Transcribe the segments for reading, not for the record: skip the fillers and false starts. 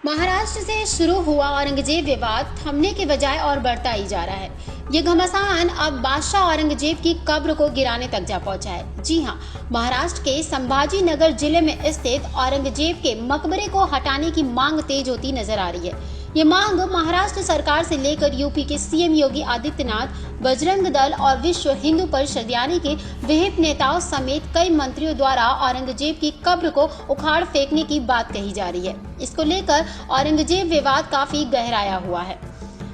महाराष्ट्र से शुरू हुआ औरंगजेब विवाद थमने के बजाय और बढ़ता ही जा रहा है। ये घमासान अब बादशाह औरंगजेब की कब्र को गिराने तक जा पहुंचा है। जी हां, महाराष्ट्र के संभाजी नगर जिले में स्थित औरंगजेब के मकबरे को हटाने की मांग तेज होती नजर आ रही है। ये मांग महाराष्ट्र सरकार से लेकर यूपी के सीएम योगी आदित्यनाथ, बजरंग दल और विश्व हिंदू परिषद यानी कि विहिप नेताओं समेत कई मंत्रियों द्वारा औरंगजेब की कब्र को उखाड़ फेंकने की बात कही जा रही है। इसको लेकर औरंगजेब विवाद काफी गहराया हुआ है।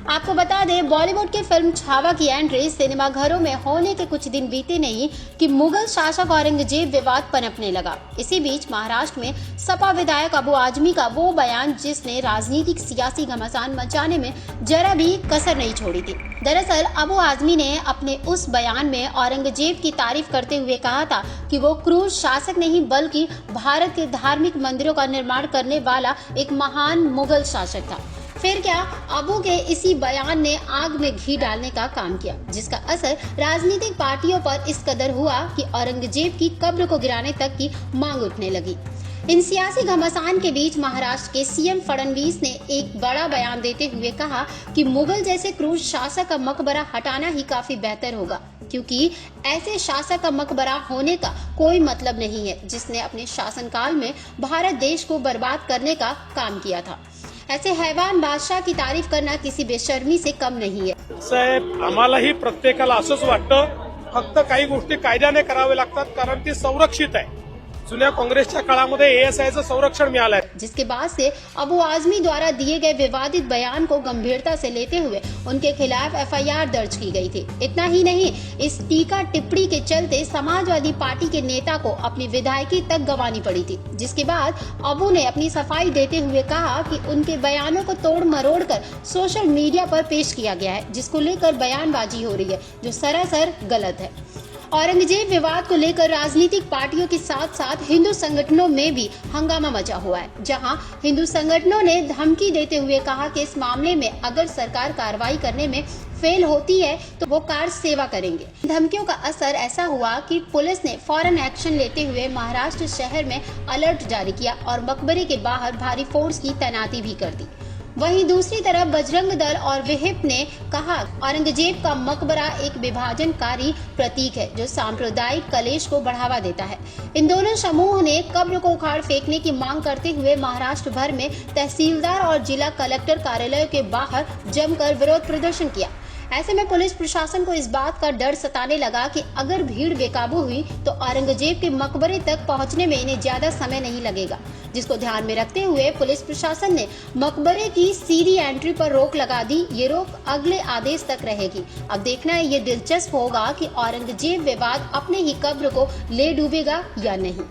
आपको बता दें, बॉलीवुड की फिल्म छावा की एंट्री सिनेमाघरों में होने के कुछ दिन बीते नहीं कि मुगल शासक औरंगजेब विवाद पनपने लगा। इसी बीच महाराष्ट्र में सपा विधायक अबू आजमी का वो बयान जिसने राजनीतिक सियासी घमासान मचाने में जरा भी कसर नहीं छोड़ी थी। दरअसल अबू आजमी ने अपने उस बयान में औरंगजेब की तारीफ करते हुए कहा था कि वो क्रूर शासक नहीं बल्कि भारत के धार्मिक मंदिरों का निर्माण करने वाला एक महान मुगल शासक था। फिर क्या, अबू के इसी बयान ने आग में घी डालने का काम किया, जिसका असर राजनीतिक पार्टियों पर इस कदर हुआ कि औरंगजेब की कब्र को गिराने तक की मांग उठने लगी। इन सियासी घमासान के बीच महाराष्ट्र के सीएम फडणवीस ने एक बड़ा बयान देते हुए कहा कि मुगल जैसे क्रूर शासक का मकबरा हटाना ही काफी बेहतर होगा, क्योंकि ऐसे शासक का मकबरा होने का कोई मतलब नहीं है जिसने अपने शासनकाल में भारत देश को बर्बाद करने का काम किया था। ऐसे हैवान बादशाह की तारीफ करना किसी बेशर्मी से कम नहीं है। साहेब, आम्हालाही प्रत्येकाला असंच वाटतं, फक्त काही गोष्टी कायद्याने करावे लागतात कारण ती संरक्षित आहे। जुन्या काँग्रेसच्या काळामध्ये एएसआयचं संरक्षण मिळालंय, जिसके बाद से अबू आजमी द्वारा दिए गए विवादित बयान को गंभीरता से लेते हुए उनके खिलाफ एफआईआर दर्ज की गई थी। इतना ही नहीं, इस टीका टिप्पणी के चलते समाजवादी पार्टी के नेता को अपनी विधायकी तक गंवानी पड़ी थी, जिसके बाद अबू ने अपनी सफाई देते हुए कहा कि उनके बयानों को तोड़ मरोड़ कर सोशल मीडिया पर पेश किया गया है, जिसको लेकर बयानबाजी हो रही है जो सरासर गलत है। औरंगजेब विवाद को लेकर राजनीतिक पार्टियों के साथ साथ हिंदू संगठनों में भी हंगामा मचा हुआ है, जहां हिंदू संगठनों ने धमकी देते हुए कहा कि इस मामले में अगर सरकार कार्रवाई करने में फेल होती है तो वो कार सेवा करेंगे। धमकियों का असर ऐसा हुआ कि पुलिस ने फौरन एक्शन लेते हुए महाराष्ट्र शहर में अलर्ट जारी किया और मकबरे के बाहर भारी फोर्स की तैनाती भी कर दी। वहीं दूसरी तरफ बजरंग दल और विहिप ने कहा औरंगजेब का मकबरा एक विभाजनकारी प्रतीक है जो सांप्रदायिक कलेश को बढ़ावा देता है। इन दोनों समूह ने कब्र को उखाड़ फेंकने की मांग करते हुए महाराष्ट्र भर में तहसीलदार और जिला कलेक्टर कार्यालयों के बाहर जमकर विरोध प्रदर्शन किया। ऐसे में पुलिस प्रशासन को इस बात का डर सताने लगा कि अगर भीड़ बेकाबू हुई तो औरंगजेब के मकबरे तक पहुंचने में इन्हें ज्यादा समय नहीं लगेगा, जिसको ध्यान में रखते हुए पुलिस प्रशासन ने मकबरे की सीधी एंट्री पर रोक लगा दी। ये रोक अगले आदेश तक रहेगी। अब देखना है ये दिलचस्प होगा कि औरंगजेब विवाद अपने ही कब्र को ले डूबेगा या नहीं।